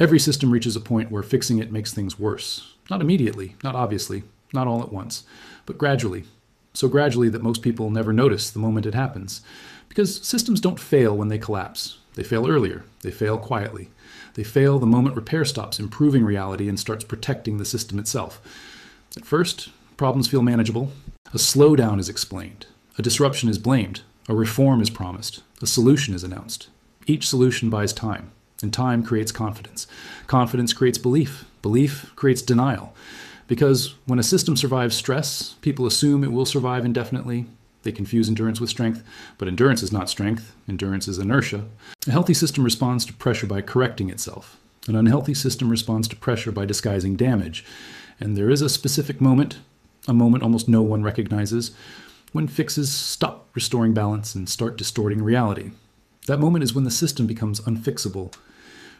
Every system reaches a point where fixing it makes things worse. Not immediately, not obviously, not all at once, but gradually. So gradually that most people never notice the moment it happens. Because systems don't fail when they collapse. They fail earlier. They fail quietly. They fail the moment repair stops improving reality and starts protecting the system itself. At first, problems feel manageable. A slowdown is explained. A disruption is blamed. A reform is promised. A solution is announced. Each solution buys time, and time creates confidence. Confidence creates belief. Belief creates denial. Because when a system survives stress, people assume it will survive indefinitely. They confuse endurance with strength, but endurance is not strength. Endurance is inertia. A healthy system responds to pressure by correcting itself. An unhealthy system responds to pressure by disguising damage. And there is a specific moment, a moment almost no one recognizes, when fixes stop restoring balance and start distorting reality. That moment is when the system becomes unfixable.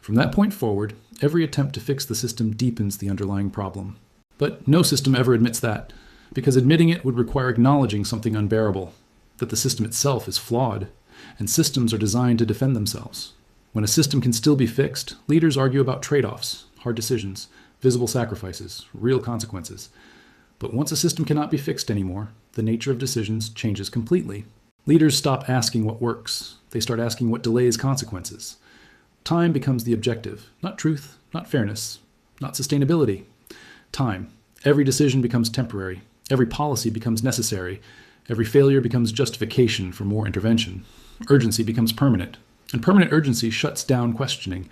From that point forward, every attempt to fix the system deepens the underlying problem. But no system ever admits that, because admitting it would require acknowledging something unbearable, that the system itself is flawed, and systems are designed to defend themselves. When a system can still be fixed, leaders argue about trade-offs, hard decisions, visible sacrifices, real consequences. But once a system cannot be fixed anymore, the nature of decisions changes completely. Leaders stop asking what works. They start asking what delays consequences. Time becomes the objective, not truth, not fairness, not sustainability. Time. Every decision becomes temporary. Every policy becomes necessary. Every failure becomes justification for more intervention. Urgency becomes permanent. And permanent urgency shuts down questioning.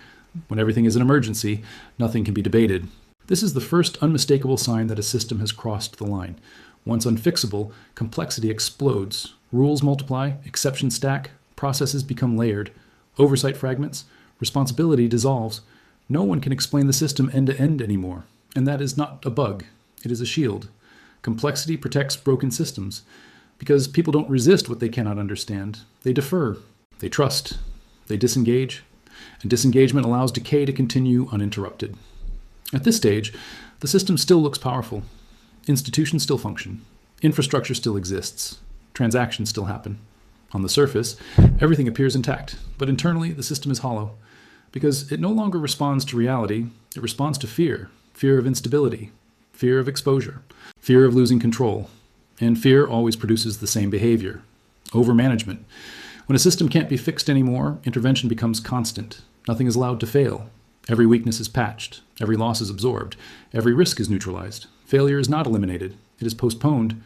When everything is an emergency, nothing can be debated. This is the first unmistakable sign that a system has crossed the line. Once unfixable, complexity explodes. Rules multiply, exceptions stack, processes become layered, oversight fragments, responsibility dissolves. No one can explain the system end to end anymore. And that is not a bug. It is a shield. Complexity protects broken systems because people don't resist what they cannot understand. They defer. They trust. They disengage. And disengagement allows decay to continue uninterrupted. At this stage, the system still looks powerful. Institutions still function. Infrastructure still exists. Transactions still happen. On the surface, everything appears intact, but internally the system is hollow because it no longer responds to reality. It responds to fear. Fear of instability. Fear of exposure. Fear of losing control. And fear always produces the same behavior. Overmanagement. When a system can't be fixed anymore, intervention becomes constant. Nothing is allowed to fail. Every weakness is patched. Every loss is absorbed. Every risk is neutralized. Failure is not eliminated. It is postponed.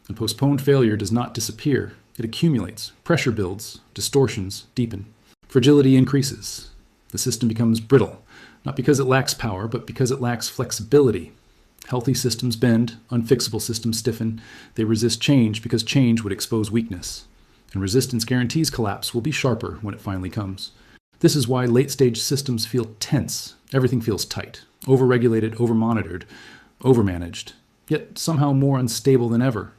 And postponed failure does not disappear. It accumulates. Pressure builds. Distortions deepen. Fragility increases. The system becomes brittle, not because it lacks power, but because it lacks flexibility. Healthy systems bend. Unfixable systems stiffen. They resist change because change would expose weakness. And resistance guarantees collapse will be sharper when it finally comes. This is why late-stage systems feel tense. Everything feels tight, overregulated, overmonitored, overmanaged, yet somehow more unstable than ever.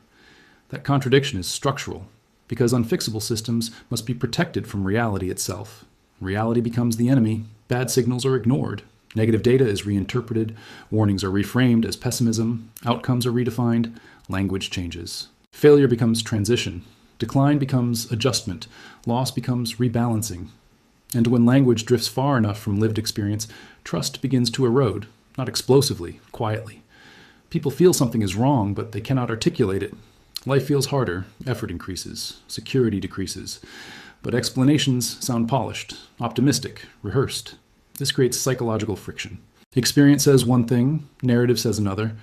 That contradiction is structural, because unfixable systems must be protected from reality itself. Reality becomes the enemy. Bad signals are ignored. Negative data is reinterpreted. Warnings are reframed as pessimism. Outcomes are redefined. Language changes. Failure becomes transition. Decline becomes adjustment. Loss becomes rebalancing. And when language drifts far enough from lived experience, trust begins to erode, not explosively, quietly. People feel something is wrong, but they cannot articulate it. Life feels harder, effort increases, security decreases. But explanations sound polished, optimistic, rehearsed. This creates psychological friction. Experience says one thing, narrative says another,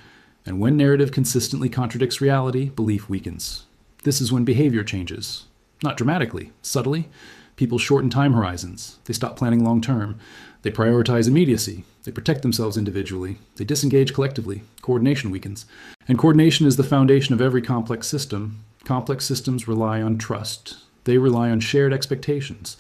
and when narrative consistently contradicts reality, belief weakens. This is when behavior changes. Not dramatically, subtly. People shorten time horizons. They stop planning long term. They prioritize immediacy. They protect themselves individually. They disengage collectively. Coordination weakens. And coordination is the foundation of every complex system. Complex systems rely on trust. They rely on shared expectations.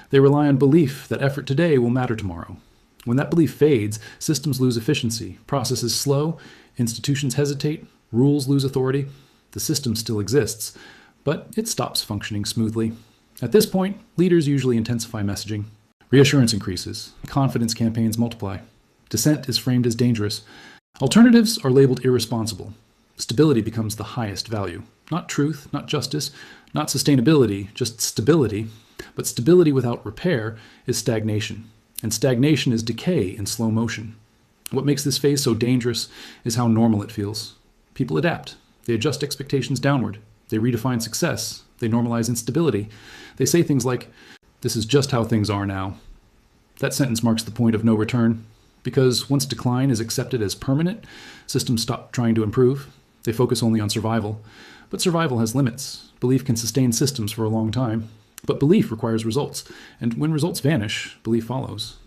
They rely on belief that effort today will matter tomorrow. When that belief fades, systems lose efficiency. Processes slow. Institutions hesitate. Rules lose authority. The system still exists, but it stops functioning smoothly. At this point, leaders usually intensify messaging. Reassurance increases. Confidence campaigns multiply. Dissent is framed as dangerous. Alternatives are labeled irresponsible. Stability becomes the highest value. Not truth, not justice, not sustainability, just stability. But stability without repair is stagnation. And stagnation is decay in slow motion. What makes this phase so dangerous is how normal it feels. People adapt. They adjust expectations downward. They redefine success. They normalize instability. They say things like, "This is just how things are now." That sentence marks the point of no return, because once decline is accepted as permanent, systems stop trying to improve. They focus only on survival. But survival has limits. Belief can sustain systems for a long time. But belief requires results, and when results vanish, belief follows.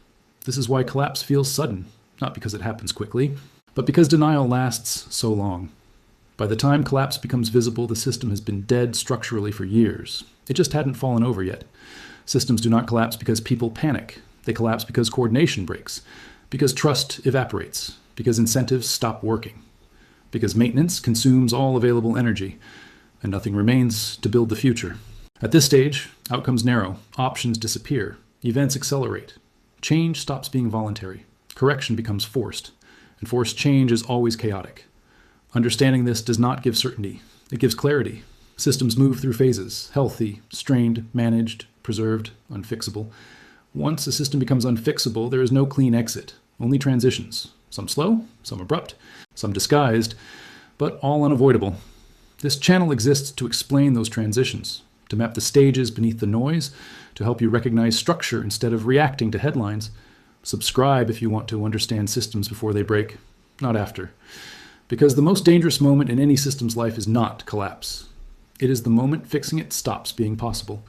This is why collapse feels sudden, not because it happens quickly, but because denial lasts so long. By the time collapse becomes visible, the system has been dead structurally for years. It just hadn't fallen over yet. Systems do not collapse because people panic. They collapse because coordination breaks, because trust evaporates, because incentives stop working, because maintenance consumes all available energy, and nothing remains to build the future. At this stage, outcomes narrow, options disappear, events accelerate. Change stops being voluntary. Correction becomes forced, and forced change is always chaotic. Understanding this does not give certainty. It gives clarity. Systems move through phases: healthy, strained, managed, preserved, unfixable. Once a system becomes unfixable, there is no clean exit, only transitions. Some slow, some abrupt, some disguised, but all unavoidable. This channel exists to explain those transitions, to map the stages beneath the noise, to help you recognize structure instead of reacting to headlines. Subscribe if you want to understand systems before they break, not after. Because the most dangerous moment in any system's life is not collapse. It is the moment fixing it stops being possible.